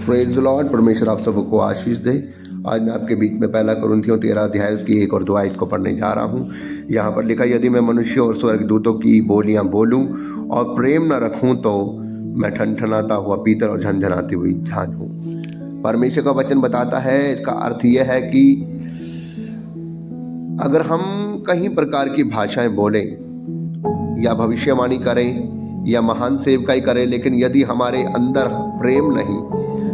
Praise the Lord. परमेश्वर आप सबको आशीष दे। आज मैं आपके बीच में पहला कुरिन्थियों 13 अध्याय उसकी 1 और 2 आयत को पढ़ने जा रहा हूँ। यहाँ पर लिखा, यदि मैं मनुष्य और स्वर्गदूतों की बोलियाँ बोलूँ और प्रेम न रखूँ तो मैं ठनठनाता हुआ पीतल और झनझनाती हुई झांझ हूँ। परमेश्वर का वचन बताता है, इसका अर्थ यह है कि अगर हम कहीं प्रकार की भाषाएं बोलें या भविष्यवाणी करें या महान सेवकाई करें, लेकिन यदि हमारे अंदर प्रेम नहीं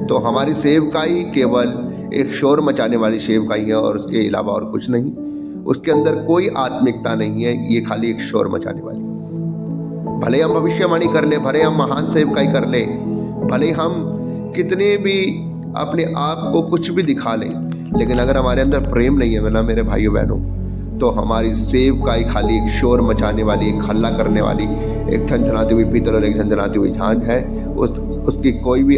तो हमारी सेवकाई केवल एक शोर मचाने वाली सेवकाई है और उसके अलावा और कुछ नहीं। उसके अंदर कोई आत्मिकता नहीं है, ये खाली एक शोर मचाने वाली। भले हम भविष्यवाणी कर ले, भले हम महान सेवकाई कर ले, भले हम कितने भी अपने आप को कुछ भी दिखा लें, लेकिन अगर हमारे अंदर प्रेम नहीं है ना मेरे भाइयों बहनों, तो हमारी सेवकाई खाली एक शोर मचाने वाली, एक हल्ला करने वाली, एक झनझनाती हुई पीतल और एक झनझनाती हुई झांझ है। उसकी कोई भी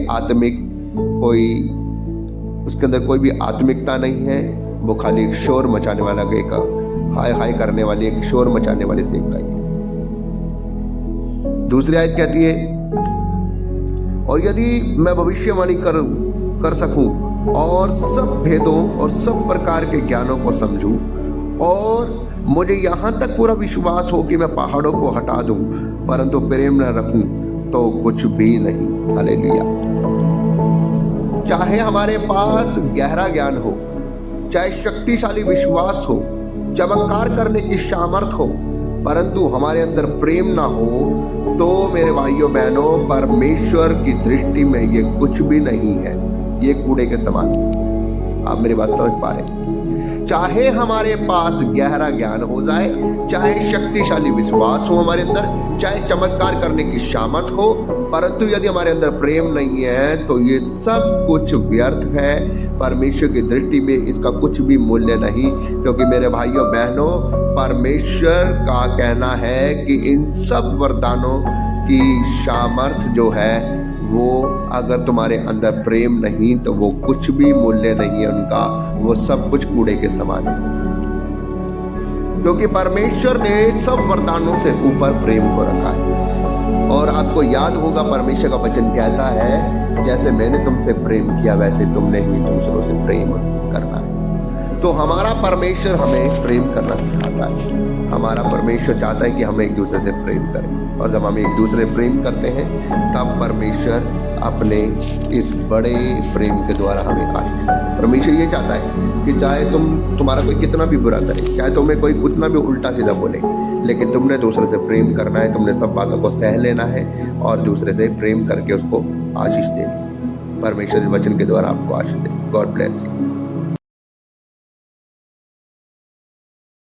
उसके अंदर कोई भी आत्मिकता नहीं है। वो खाली एक शोर मचाने वाला, एक हाय हाय करने वाली, एक शोर मचाने वाली सेवकाई है। दूसरी आयत कहती है, और यदि मैं भविष्यवाणी कर सकूं और सब भेदों और सब प्रकार के ज्ञानों को समझूं और मुझे यहाँ तक पूरा विश्वास हो कि मैं पहाड़ों को हटा दूं, परंतु प्रेम न रखूं तो कुछ भी नहीं। हालेलुया। चाहे हमारे पास गहरा ज्ञान हो, चाहे शक्तिशाली विश्वास हो, चमत्कार करने की सामर्थ हो, परंतु हमारे अंदर प्रेम ना हो तो मेरे भाइयों बहनों, परमेश्वर की दृष्टि में ये कुछ भी नहीं है, ये कूड़े के समान। आप मेरी बात समझ पा रहे हैं? चाहे हमारे पास गहरा ज्ञान हो जाए, चाहे शक्तिशाली विश्वास हो हमारे अंदर, चाहे चमत्कार करने की सामर्थ हो, परंतु यदि हमारे अंदर प्रेम नहीं है तो ये सब कुछ व्यर्थ है। परमेश्वर की दृष्टि में इसका कुछ भी मूल्य नहीं, क्योंकि मेरे भाइयों बहनों, परमेश्वर का कहना है कि इन सब वरदानों की सामर्थ जो है वो अगर तुम्हारे अंदर प्रेम नहीं तो वो कुछ भी मूल्य नहीं है उनका, वो सब कुछ कूड़े के समान है। क्योंकि परमेश्वर ने सब वरदानों से ऊपर प्रेम को रखा है। और आपको याद होगा, परमेश्वर का वचन कहता है, जैसे मैंने तुमसे प्रेम किया वैसे तुमने भी दूसरों से प्रेम करना है। तो हमारा परमेश्वर हमें प्रेम करना सिखाता है। हमारा परमेश्वर चाहता है कि हम एक दूसरे से प्रेम करें, और जब हम एक दूसरे प्रेम करते हैं तब परमेश्वर अपने इस बड़े प्रेम के द्वारा हमें आशीष देता है। परमेश्वर ये चाहता है कि चाहे तुम्हारा कोई कितना भी बुरा करे, चाहे तुम्हें कोई कितना भी उल्टा सीधा बोले, लेकिन तुमने दूसरे से प्रेम करना है, तुमने सब बातों को सह लेना है और दूसरे से प्रेम करके उसको आशीष देनी है। परमेश्वर इस वचन के द्वारा आपको आशीष दे। God bless you.